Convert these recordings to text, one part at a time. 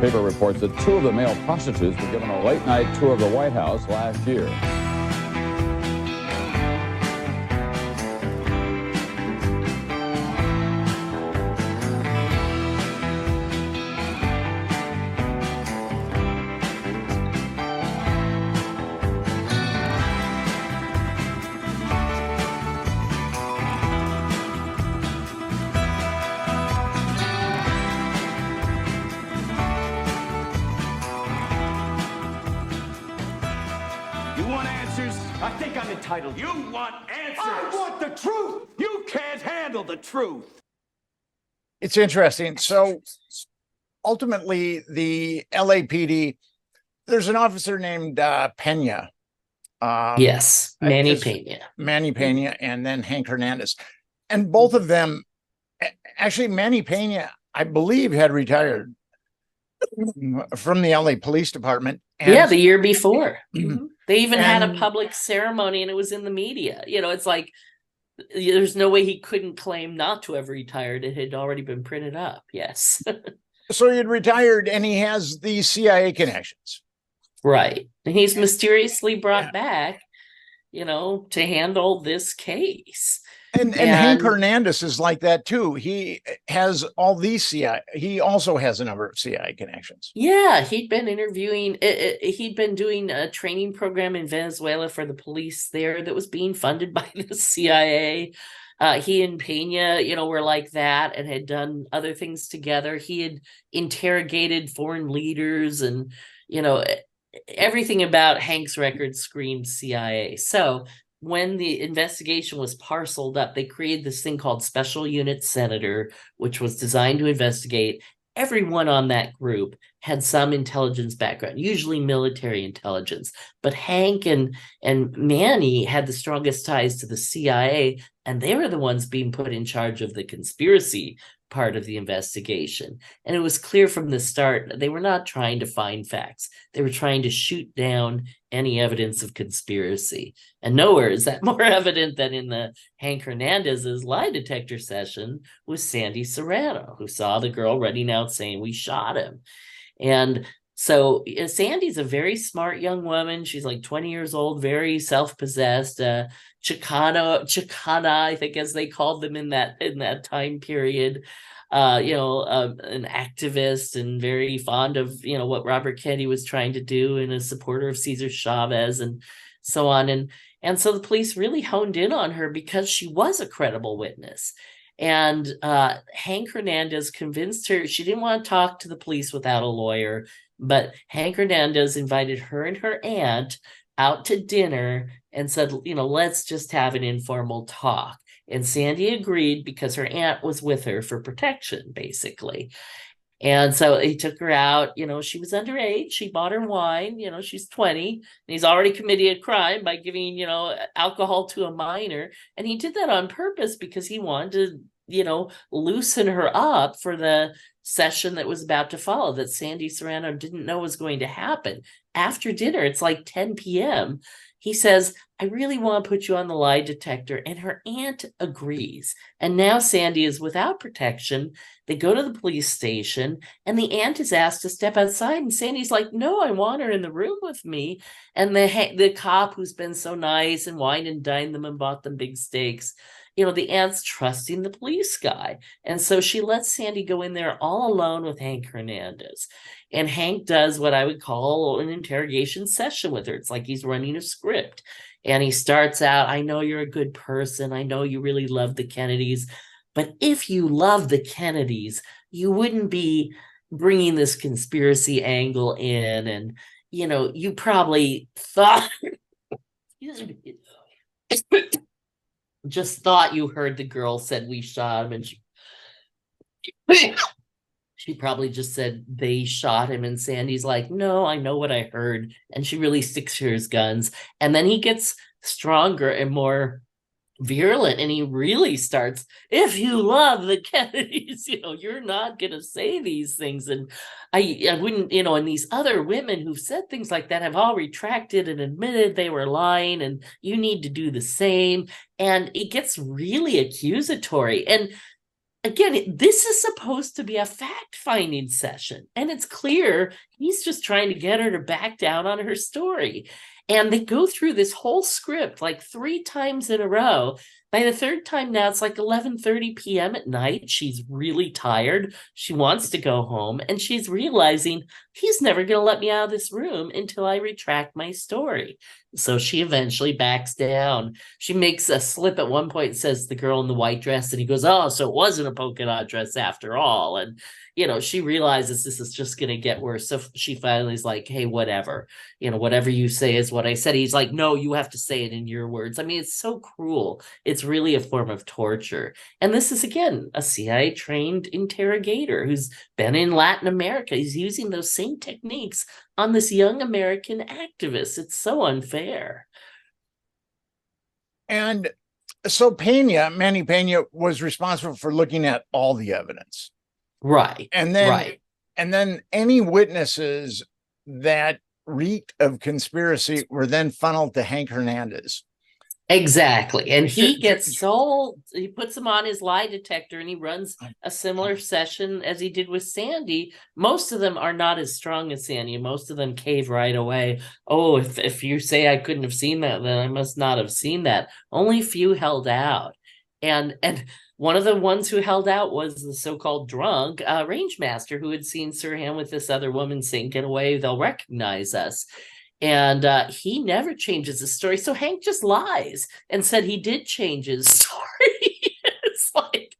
paper reports that two of the male prostitutes were given a late-night tour of the White House last year. I think I'm entitled. You want answers. I want the truth. You can't handle the truth. It's interesting. So ultimately, the LAPD, there's an officer named Pena. Yes, Manny Pena. Manny Pena, and then Hank Hernandez. And both of them, actually, Manny Pena, I believe, had retired from the LA Police Department. And yeah, the year before. They even had a public ceremony, and it was in the media. You know, it's like there's no way he couldn't claim not to have retired. It had already been printed up. Yes. So he had retired, and he has these CIA connections. Right. And he's mysteriously brought back, you know, to handle this case. And Hank Hernandez is like that too. He has all these CIA. He also has a number of CIA connections. Yeah, he'd been interviewing. He'd been doing a training program in Venezuela for the police there that was being funded by the CIA. He and Pena, you know, were like that and had done other things together. He had interrogated foreign leaders, and you know, everything about Hank's record screamed CIA. So when the investigation was parceled up, they created this thing called Special Unit Senator, which was designed to investigate. Everyone on that group had some intelligence background, usually military intelligence. But Hank and Manny had the strongest ties to the CIA, and they were the ones being put in charge of the conspiracy part of the investigation. And it was clear from the start they were not trying to find facts. They were trying to shoot down any evidence of conspiracy. And nowhere is that more evident than in the Hank Hernandez's lie detector session with Sandy Serrano, who saw the girl running out saying, "We shot him." And so Sandy's a very smart young woman. She's like 20 years old, very self-possessed, Chicana, I think, as they called them in that time period. An activist and very fond of, you know, what Robert Kennedy was trying to do, and a supporter of Cesar Chavez and so on. And so the police really honed in on her because she was a credible witness. And Hank Hernandez convinced her. She didn't want to talk to the police without a lawyer, but Hank Hernandez invited her and her aunt out to dinner and said, you know, let's just have an informal talk. And Sandy agreed because her aunt was with her for protection, basically. And so he took her out. You know, she was underage. She bought her wine. You know, she's 20. And he's already committed a crime by giving, you know, alcohol to a minor. And he did that on purpose because he wanted to, you know, loosen her up for the session that was about to follow, that Sandy Serrano didn't know was going to happen. After dinner, it's like 10 p.m., he says, "I really want to put you on the lie detector." And her aunt agrees. And now Sandy is without protection. They go to the police station, and the aunt is asked to step outside. And Sandy's like, "No, I want her in the room with me." And the cop, who's been so nice and wined and dined them and bought them big steaks, you know, the aunt's trusting the police guy. And so she lets Sandy go in there all alone with Hank Hernandez. And Hank does what I would call an interrogation session with her. It's like he's running a script. And he starts out, "I know you're a good person. I know you really love the Kennedys. But if you love the Kennedys, you wouldn't be bringing this conspiracy angle in. And, you know, you probably thought..." just thought you heard the girl said, "We shot him," and she probably just said, "They shot him." And Sandy's like, "No, I know what I heard." And she really sticks to his guns. And then he gets stronger and more virulent, and he really starts, "If you love the Kennedys, you know, you're not gonna say these things." And I wouldn't, you know, and these other women who've said things like that have all retracted and admitted they were lying, and you need to do the same. And it gets really accusatory. And again, this is supposed to be a fact-finding session, and it's clear he's just trying to get her to back down on her story. And they go through this whole script like 3 times in a row. By the third time now, it's like 11:30 p.m. at night. She's really tired. She wants to go home, and she's realizing he's never going to let me out of this room until I retract my story. So she eventually backs down. She makes a slip at one point, says the girl in the white dress, and he goes, "Oh, so it wasn't a polka dot dress after all." And, she realizes this is just going to get worse. So she finally is like, "Hey, whatever, whatever you say is what I said." He's like, "No, you have to say it in your words." I mean, it's so cruel. It's really a form of torture. And this is, again, a CIA trained interrogator who's been in Latin America. He's using those same techniques on this young American activist. It's so unfair. And so Manny Pena was responsible for looking at all the evidence. Right. And then, right. And then any witnesses that reeked of conspiracy were then funneled to Hank Hernandez. Exactly. And he puts him on his lie detector, and he runs a similar session as he did with Sandy. Most of them are not as strong as Sandy. Most of them cave right away. "Oh, if you say I couldn't have seen that, then I must not have seen that." Only few held out. And one of the ones who held out was the so-called drunk range master who had seen Sirhan with this other woman saying, "Get away, they'll recognize us." And he never changes his story. So Hank just lies and said he did change his story. It's like,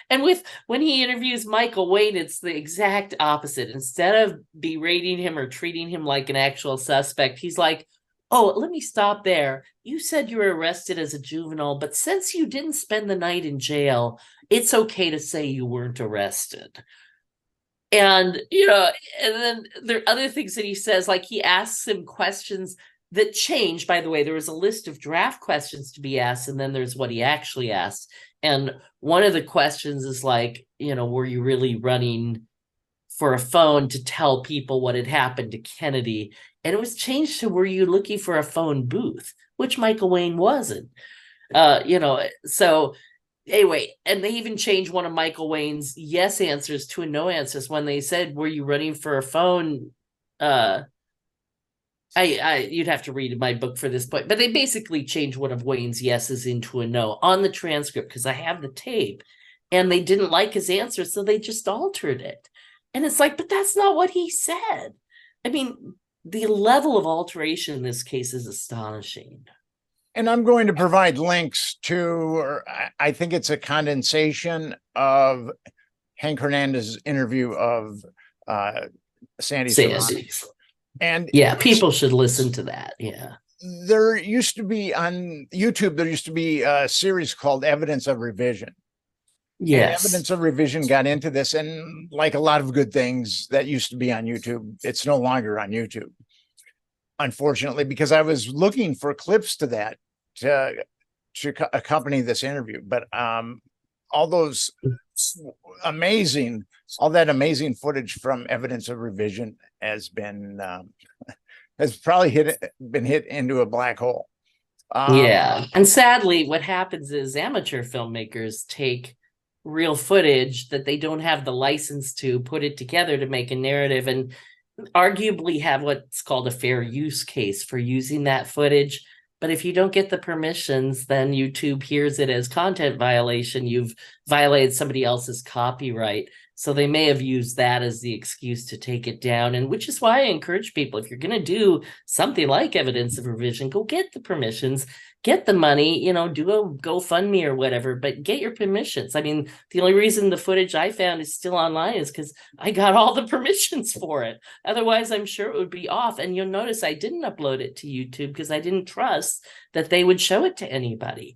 and when he interviews Michael Wayne, it's the exact opposite. Instead of berating him or treating him like an actual suspect, he's like, "Oh, let me stop there. You said you were arrested as a juvenile, but since you didn't spend the night in jail, it's okay to say you weren't arrested." And, and then there are other things that he says, like he asks him questions that change. By the way, there was a list of draft questions to be asked, and then there's what he actually asked. And one of the questions is like, were you really running for a phone to tell people what had happened to Kennedy? And it was changed to, were you looking for a phone booth, which Michael Wayne wasn't. So anyway, and they even changed one of Michael Wayne's yes answers to a no answers when they said, "Were you running for a phone?" You'd have to read my book for this point, but they basically changed one of Wayne's yeses into a no on the transcript, because I have the tape, and they didn't like his answer, so they just altered it. And it's like, but that's not what he said. I mean, the level of alteration in this case is astonishing. And I'm going to provide links to, or I think it's a condensation of Hank Hernandez's interview of Sandy. And yeah, people should listen to that. Yeah. There used to be on YouTube, there used to be a series called Evidence of Revision. Yes. And Evidence of Revision got into this, and like a lot of good things that used to be on YouTube, it's no longer on YouTube, unfortunately, because I was looking for clips to that to accompany this interview. But all that amazing footage from Evidence of Revision has been has probably been hit into a black hole. Yeah. And sadly, what happens is amateur filmmakers take real footage that they don't have the license to put it together to make a narrative, and arguably have what's called a fair use case for using that footage. But if you don't get the permissions, then YouTube hears it as content violation. You've violated somebody else's copyright. So they may have used that as the excuse to take it down. And which is why I encourage people, if you're going to do something like Evidence of Revision, go get the permissions, get the money, do a GoFundMe or whatever, but get your permissions. I mean, the only reason the footage I found is still online is because I got all the permissions for it. Otherwise, I'm sure it would be off. And you'll notice I didn't upload it to YouTube because I didn't trust that they would show it to anybody.